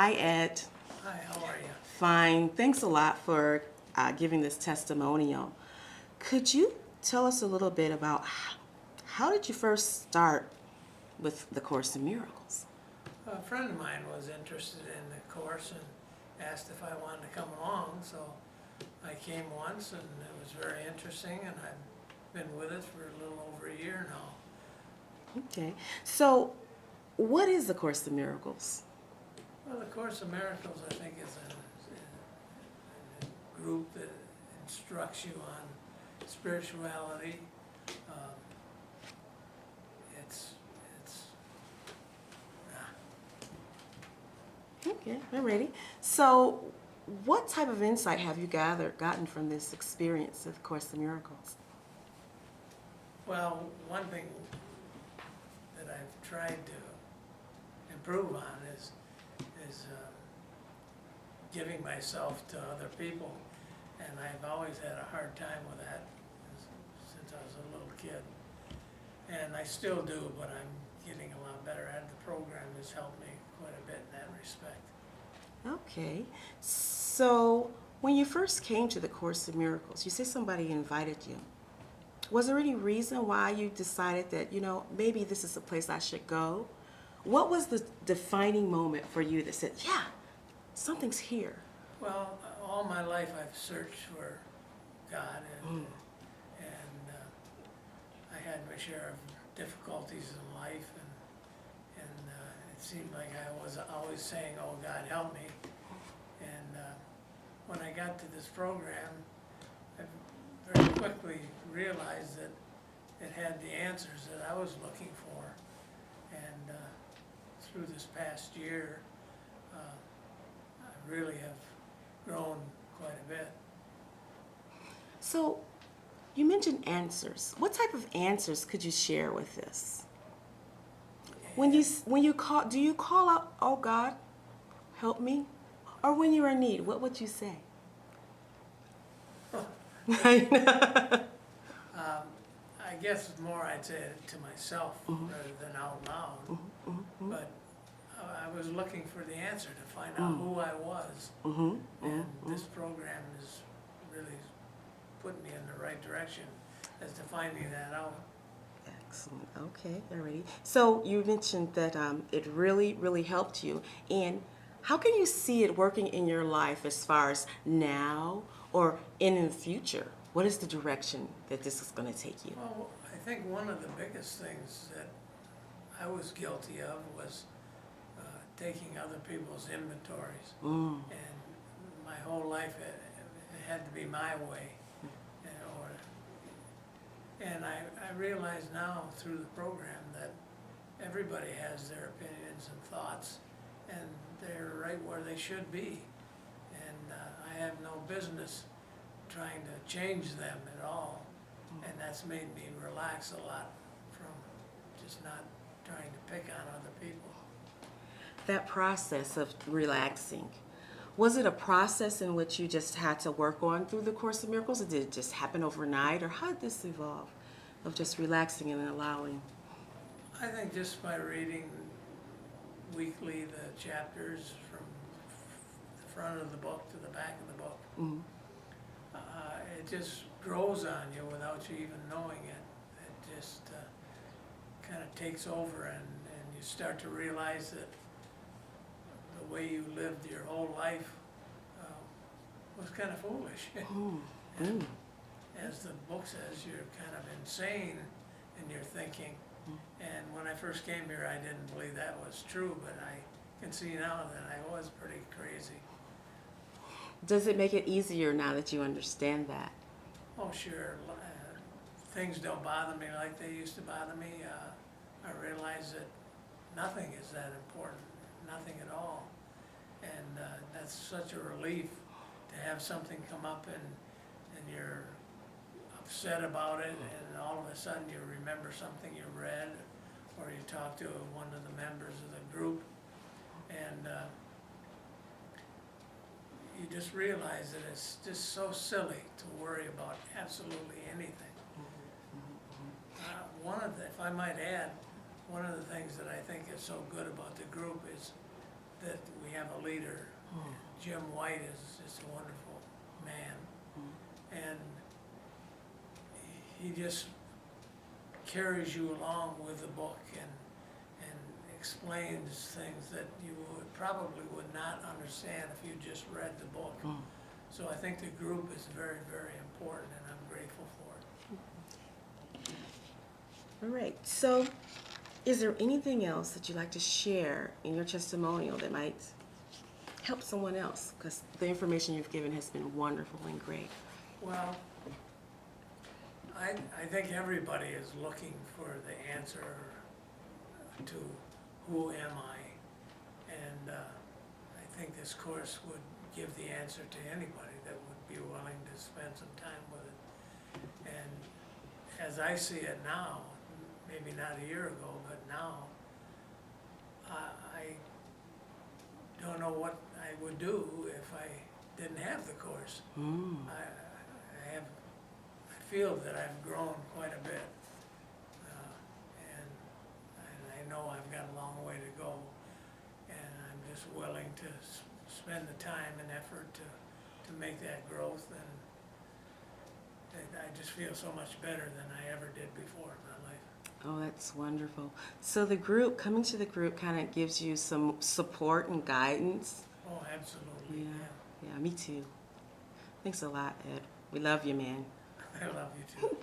Hi, Ed. Hi, how are you? Fine. Thanks a lot for giving this testimonial. Could you tell us a little bit about how did you first start with the Course in Miracles? A friend of mine was interested in the course and asked if I wanted to come along, so I came once and it was very interesting, and I've been with it for a little over a year now. Okay. So, what is the Course in Miracles? Well, the Course of Miracles, I think, is a group that instructs you on spirituality. Um, it's Okay, I'm ready. So, what type of insight have you gotten from this experience of the Course in Miracles? Well, one thing that I've tried to improve on is giving myself to other people, and I've always had a hard time with that since I was a little kid, and I still do, but I'm getting a lot better at it. The program has helped me quite a bit in that respect. Okay. So, when you first came to the Course in Miracles, you say somebody invited you. Was there any reason why you decided that, maybe this is a place I should go? What was the defining moment for you that said, yeah, something's here? Well, all my life I've searched for God, and I had my share of difficulties in life, and it seemed like I was always saying, "Oh, God, help me." And when I got to this program, I very quickly realized that it had the answers that I was looking for, and through this past year, I really have grown quite a bit. So, you mentioned answers. What type of answers could you share with us? When you call, do you call out, "Oh God, help me," or when you're in need, what would you say? I guess more I'd say it to myself rather than out loud. But I was looking for the answer to find out who I was, and this program has really put me in the right direction as to finding that out. Excellent. Okay, alrighty. So you mentioned that it really, really helped you. And how can you see it working in your life as far as now or in the future? What is the direction that this is going to take you? Well, I think one of the biggest things that I was guilty of was taking other people's inventories. And my whole life it had to be my way. And I realize now through the program that everybody has their opinions and thoughts, and they're right where they should be. And I have no business trying to change them at all. And that's made me relax a lot from just not trying to pick on other people. That process of relaxing, was it a process in which you just had to work on through the Course of Miracles, or did it just happen overnight, or how did this evolve, of just relaxing and allowing? I think just by reading weekly the chapters from the front of the book to the back of the book, it just grows on you without you even knowing it. It just kind of takes over, and you start to realize that the way you lived your whole life was kind of foolish. And as the book says, you're kind of insane in your thinking. And when I first came here, I didn't believe that was true, but I can see now that I was pretty crazy. Does it make it easier now that you understand that? Oh, sure. Things don't bother me like they used to bother me. I realize that nothing is that important, nothing at all. And that's such a relief to have something come up and you're upset about it, and all of a sudden you remember something you read, or you talk to one of the members of the group, and you just realize that it's just so silly to worry about absolutely anything. If I might add, one of the things that I think is so good about the group is that we have have a leader. Jim White is just a wonderful man. And he just carries you along with the book and explains things that you probably would not understand if you just read the book. So I think the group is very, very important, and I'm grateful for it. All right. So, is there anything else that you'd like to share in your testimonial that might help someone else? Because the information you've given has been wonderful and great. Well, I think everybody is looking for the answer to who am I, and I think this course would give the answer to anybody that would be willing to spend some time with it. And as I see it now, maybe not a year ago, but now, I don't know what I would do if I didn't have the course. I feel that I've grown quite a bit, and I know I've got a long way to go, and I'm just willing to spend the time and effort to make that growth, and I just feel so much better than I ever did before in my life. Oh, that's wonderful. So the group, coming to the group kind of gives you some support and guidance. Oh, absolutely, yeah. Yeah, me too. Thanks a lot, Ed. We love you, man. I love you too.